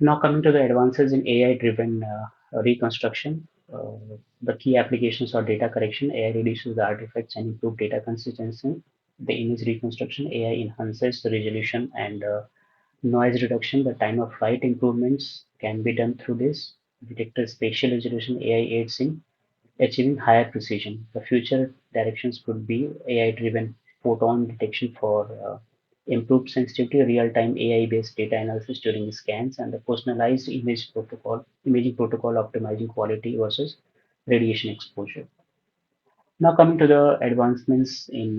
[SPEAKER 2] Now coming to the advances in AI-driven reconstruction, the key applications are data correction. AI reduces the artifacts and improve data consistency. The image reconstruction, AI enhances the resolution and noise reduction. The time of flight improvements can be done through this. Detector spatial resolution, AI aids in achieving higher precision. The future directions could be AI-driven photon detection for improved sensitivity, real-time AI-based data analysis during scans, and the personalized imaging protocol optimizing quality versus radiation exposure. Now coming to the advancements in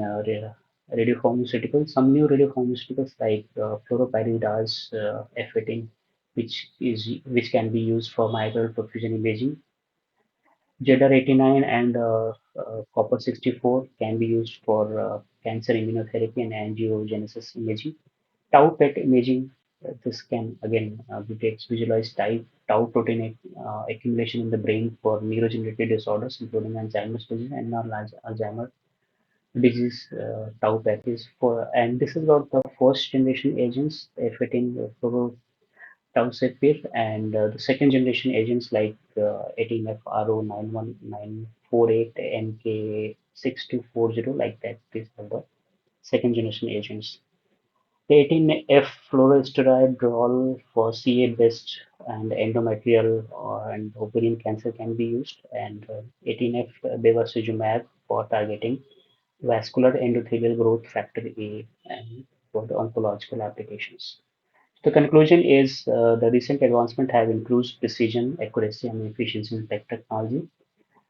[SPEAKER 2] radiopharmaceuticals, some new radiopharmaceuticals like fluoropyridas, F18, which can be used for microwave perfusion imaging. Jadar 89 and copper 64 can be used for cancer immunotherapy and angiogenesis imaging. Tau PET imaging, this can again detect visualized tau protein accumulation in the brain for neurodegenerative disorders, including Alzheimer's disease and Alzheimer's disease. Tau PET is for, and this is about the first generation agents, F18 Taucepir, and the second generation agents like 18FRO91948 NK6240, like that. These are the second generation agents. The 18F fluoroestradiol for CA breast and endometrial and ovarian cancer can be used, and 18F bevacizumab for targeting vascular endothelial growth factor A and for the oncological applications. The conclusion is the recent advancement have improved precision, accuracy, and efficiency in tech technology.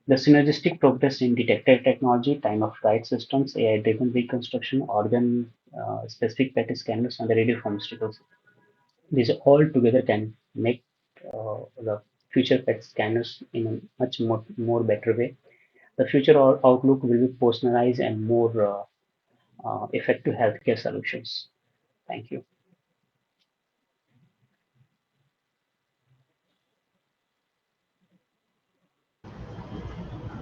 [SPEAKER 2] The synergistic progress in detector technology, time-of-flight systems, AI-driven reconstruction, organ-specific PET scanners, and the radiopharmaceuticals. These all together can make the future PET scanners in a much more better way. The future outlook will be personalized and more effective healthcare solutions. Thank you.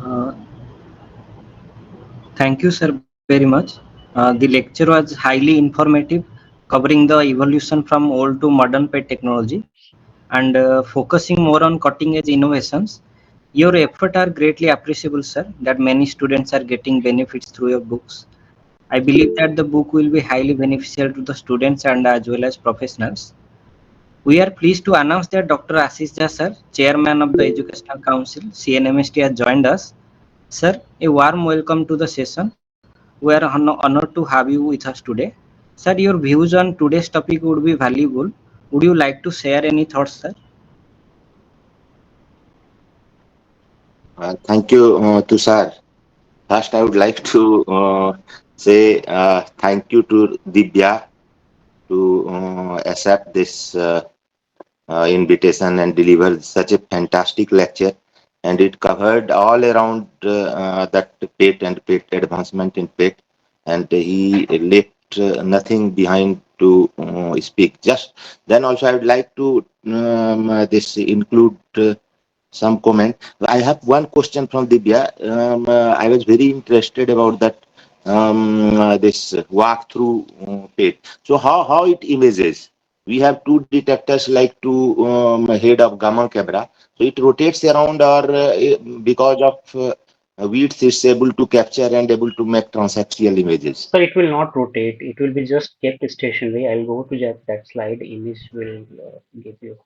[SPEAKER 1] Uh, Thank you, sir, very much. The lecture was highly informative, covering the evolution from old to modern PET technology and focusing more on cutting edge innovations. Your efforts are greatly appreciable, sir, that many students are getting benefits through your books. I believe that the book will be highly beneficial to the students and as well as professionals. We are pleased to announce that Dr. Ashish Jha, sir, Chairman of the Educational Council, CNMST, has joined us. Sir, a warm welcome to the session. We are honored to have you with us today. Sir, your views on today's topic would be valuable. Would you like to share any thoughts, sir?
[SPEAKER 3] Thank you, Tushar. First, I would like to say thank you to Dibya to accept this invitation and deliver such a fantastic lecture. And it covered all around that PET and PET advancement in PET. And he left nothing behind to speak. Just then also I would like to this include some comment. I have one question from Dibya. I was very interested about that this walkthrough page. So how it images? We have two detectors like two head of gamma camera. So it rotates around, or because of width, it's able to capture and able to make transaxial images.
[SPEAKER 2] So it will not rotate. It will be just kept stationary. I'll go to that slide. Image will give you.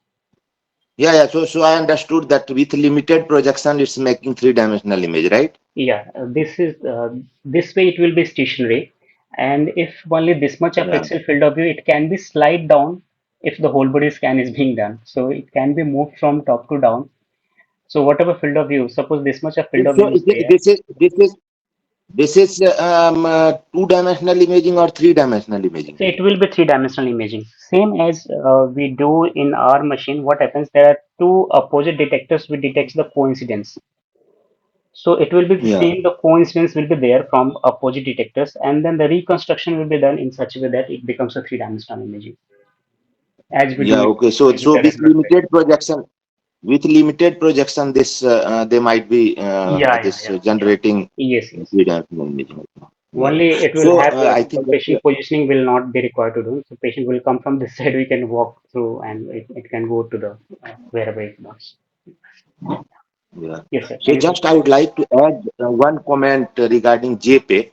[SPEAKER 3] Yeah. So I understood that with limited projection, it's making three-dimensional image, right?
[SPEAKER 2] Yeah, this way it will be stationary, and if only this much of
[SPEAKER 3] Yeah.
[SPEAKER 2] pixel field of view, it can be slide down if the whole body scan is being done. So it can be moved from top to down. So whatever field of view, suppose this much of field of
[SPEAKER 3] So
[SPEAKER 2] view is there.
[SPEAKER 3] this is two-dimensional imaging or three-dimensional imaging?
[SPEAKER 2] So it will be three-dimensional imaging, same as we do in our machine. What happens? There are two opposite detectors which detects the coincidence. So it will be the
[SPEAKER 3] Yeah.
[SPEAKER 2] same, the coincidence will be there from opposite detectors, and then the reconstruction will be done in such a way that it becomes a three-dimensional imaging, as we
[SPEAKER 3] Yeah.
[SPEAKER 2] do in
[SPEAKER 3] Okay. So
[SPEAKER 2] computer regular way.
[SPEAKER 3] with limited projection, this they might be
[SPEAKER 2] Yeah, yeah,
[SPEAKER 3] this
[SPEAKER 2] yeah, yeah.
[SPEAKER 3] generating
[SPEAKER 2] Yes, yes.
[SPEAKER 3] three-dimensional imaging. Yeah.
[SPEAKER 2] Only it will
[SPEAKER 3] So
[SPEAKER 2] have
[SPEAKER 3] I
[SPEAKER 2] the
[SPEAKER 3] think
[SPEAKER 2] patient
[SPEAKER 3] that
[SPEAKER 2] positioning will not be required to do. So patient will come from this side, we can walk through, and it can go to the wherever it wants.
[SPEAKER 3] yeah.
[SPEAKER 2] Yes, sir.
[SPEAKER 3] So
[SPEAKER 2] Any
[SPEAKER 3] just I
[SPEAKER 2] question?
[SPEAKER 3] would like to add one comment regarding JPET.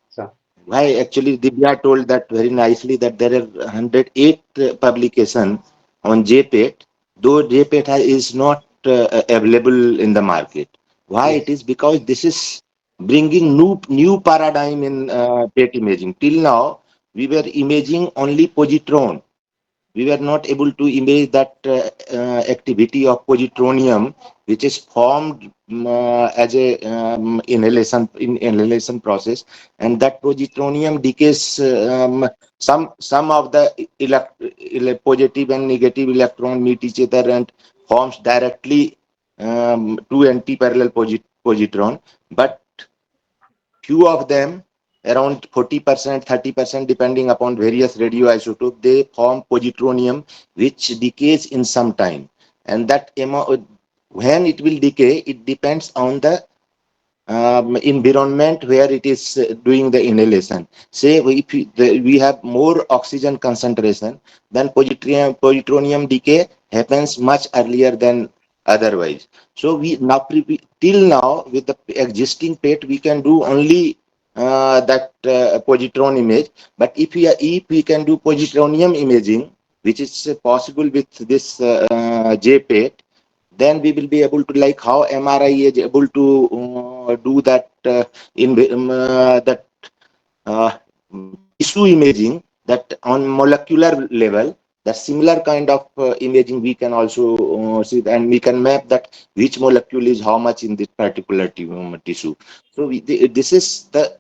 [SPEAKER 2] So,
[SPEAKER 3] Why actually Dibya told that very nicely that there are 108 publication on JPET, though JPET is not available in the market. Why it
[SPEAKER 2] yes,
[SPEAKER 3] is? Because this is bringing new paradigm in PET imaging. Till now, we were imaging only positron. We were not able to image that activity of positronium, which is formed as a inhalation process, and that positronium decays some of the positive and negative electron meet each other and forms directly two anti-parallel positron, but few of them, around 40%, 30%, depending upon various radioisotope, they form positronium, which decays in some time. And that when it will decay, it depends on the environment where it is doing the inhalation. Say we have more oxygen concentration, then positronium decay happens much earlier than otherwise. So we now till now with the existing PET we can do only that positron image. But if we can do positronium imaging, which is possible with this JPET, then we will be able to, like how MRI is able to do that that uh, tissue imaging, that on molecular level, that similar kind of imaging we can also see, and we can map that which molecule is how much in this particular tissue. So this is the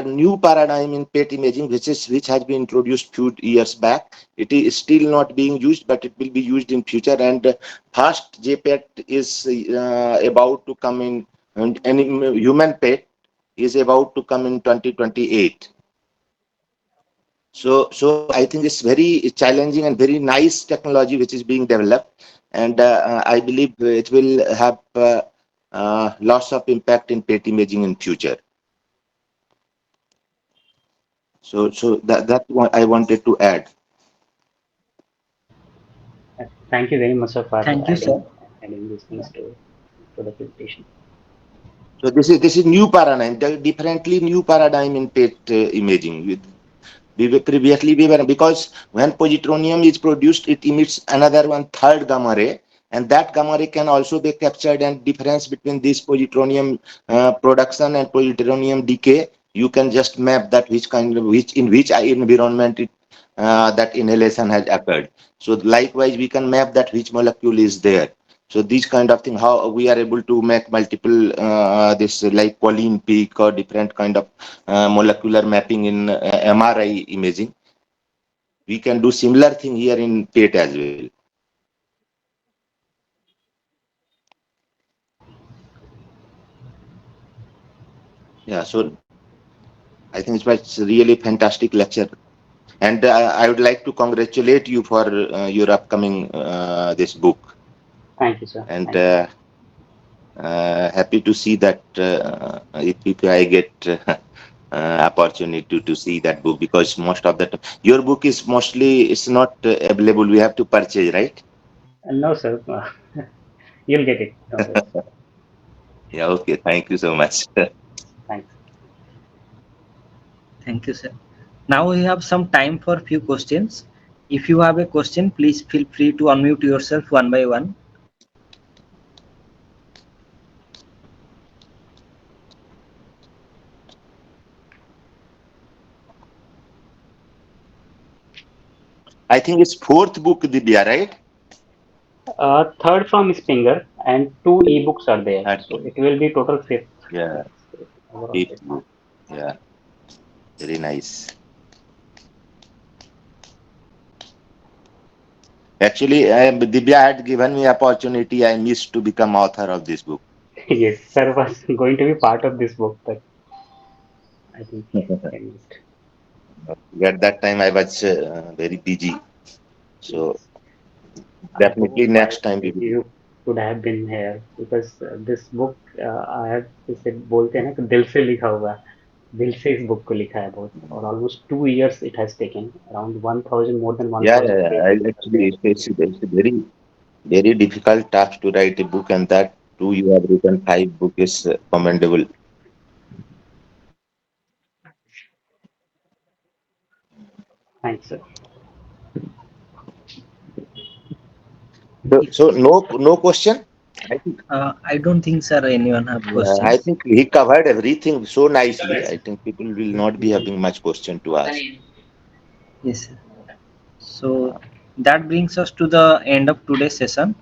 [SPEAKER 3] new paradigm in PET imaging, which has been introduced few years back. It is still not being used, but it will be used in future. And first JPET is about to come in, and human PET is about to come in 2028. So I think it's very challenging and very nice technology which is being developed, and I believe it will have lots of impact in PET imaging in future. So that what I wanted to add.
[SPEAKER 2] thank you very much, sir, for
[SPEAKER 1] Thank you, sir.
[SPEAKER 2] adding these things to the presentation.
[SPEAKER 3] So this is new paradigm, differently new paradigm in PET imaging. Previously we were, because when positronium is produced, it emits another one third gamma ray, and that gamma ray can also be captured. And difference between this positronium production and positronium decay, you can just map that which kind of which in which environment that inhalation has occurred. So likewise, we can map that which molecule is there. So these kind of thing, how we are able to make multiple this like choline peak or different kind of molecular mapping in MRI imaging. We can do similar thing here in PET as well. Yeah. So I think it was really fantastic lecture, and I would like to congratulate you for your upcoming this book,
[SPEAKER 2] Thank you, sir.
[SPEAKER 3] and
[SPEAKER 2] Thank you.
[SPEAKER 3] happy to see that if I get opportunity to see that book, because most of the time your book is mostly it's not available. We have to purchase, right?
[SPEAKER 2] No, sir. You'll get it. Don't worry.
[SPEAKER 3] Yeah. Okay. Thank you so much.
[SPEAKER 2] Thanks.
[SPEAKER 1] Thank you, sir. Now we have some time for few questions. If you have a question, please feel free to unmute yourself one by one.
[SPEAKER 3] I think it's fourth book, Dibya, right?
[SPEAKER 2] Third from Springer, and two ebooks are there. So
[SPEAKER 3] Okay.
[SPEAKER 2] it will be total fifth.
[SPEAKER 3] Yeah.
[SPEAKER 2] Yes, overall
[SPEAKER 3] Fifth
[SPEAKER 2] fifth.
[SPEAKER 3] book. Yeah. Very nice. Actually, Dibya had given me opportunity. I missed to become author of this book.
[SPEAKER 2] Yes, sir was going to be part of this book, but I think I missed.
[SPEAKER 3] At that time, I was very busy. So
[SPEAKER 2] Yes. I
[SPEAKER 3] definitely
[SPEAKER 2] hope I
[SPEAKER 3] next time we will.
[SPEAKER 2] you could have been here because this book I have जैसे बोलते हैं ना कि दिल से लिखा हुआ है, दिल से इस बुक को लिखा है बहुत, और almost 2 years it has taken, around 1000, more than
[SPEAKER 3] Yeah,
[SPEAKER 2] 1000
[SPEAKER 3] yeah, yeah.
[SPEAKER 2] pages are
[SPEAKER 3] Actually,
[SPEAKER 2] there in
[SPEAKER 3] it's
[SPEAKER 2] this.
[SPEAKER 3] a very, very difficult task to write a book, and that too, you have written five book is commendable.
[SPEAKER 2] Thanks, sir.
[SPEAKER 3] So no question. I think,
[SPEAKER 1] I don't think, sir, anyone have
[SPEAKER 3] I
[SPEAKER 1] questions.
[SPEAKER 3] think he covered everything so nicely. I think people will not be having much question to ask.
[SPEAKER 1] Yes, sir. So that brings us to the end of today's session.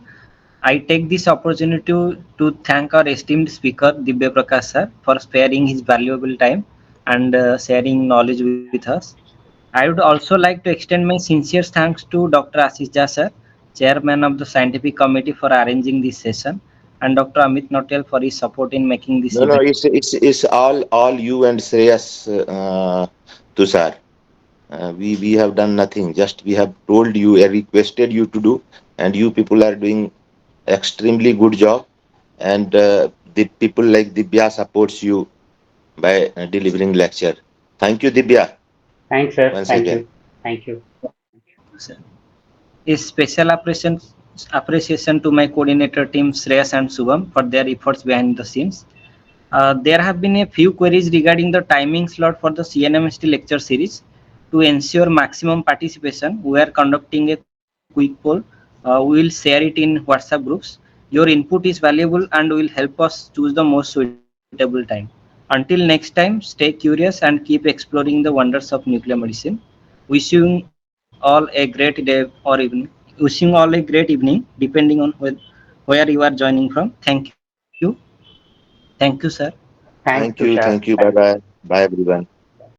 [SPEAKER 1] I take this opportunity to thank our esteemed speaker Dibya Prakash sir for sparing his valuable time and sharing knowledge with us. I would also like to extend my sincere thanks to Dr. Ashish Jha sir, chairman of the scientific committee for arranging this session, and Dr. Amit Notel for his support in making this
[SPEAKER 3] No, no,
[SPEAKER 1] event.
[SPEAKER 3] it's all you and Shreyas, Tushar. We have done nothing. Just we have told you, requested you to do, and you people are doing extremely good job. And the people like Dibya supports you by delivering lecture. Thank you, Dibya,
[SPEAKER 2] Thanks, sir.
[SPEAKER 3] once
[SPEAKER 2] Thank
[SPEAKER 3] again.
[SPEAKER 2] you. Thank you.
[SPEAKER 1] Sir. A special appreciation to my coordinator team Shreyas and Subham for their efforts behind the scenes. There have been a few queries regarding the timing slot for the CNMST lecture series. To ensure maximum participation, we are conducting a quick poll. We will share it in WhatsApp groups. Your input is valuable and will help us choose the most suitable time. Until next time, stay curious and keep exploring the wonders of nuclear medicine. Wishing all a great day or evening. Wishing all a great evening, depending on where you are joining from. Thank you. Thank you, sir.
[SPEAKER 2] Thanks,
[SPEAKER 3] Thank
[SPEAKER 2] Tushar.
[SPEAKER 3] you. Bye bye. Bye, everyone.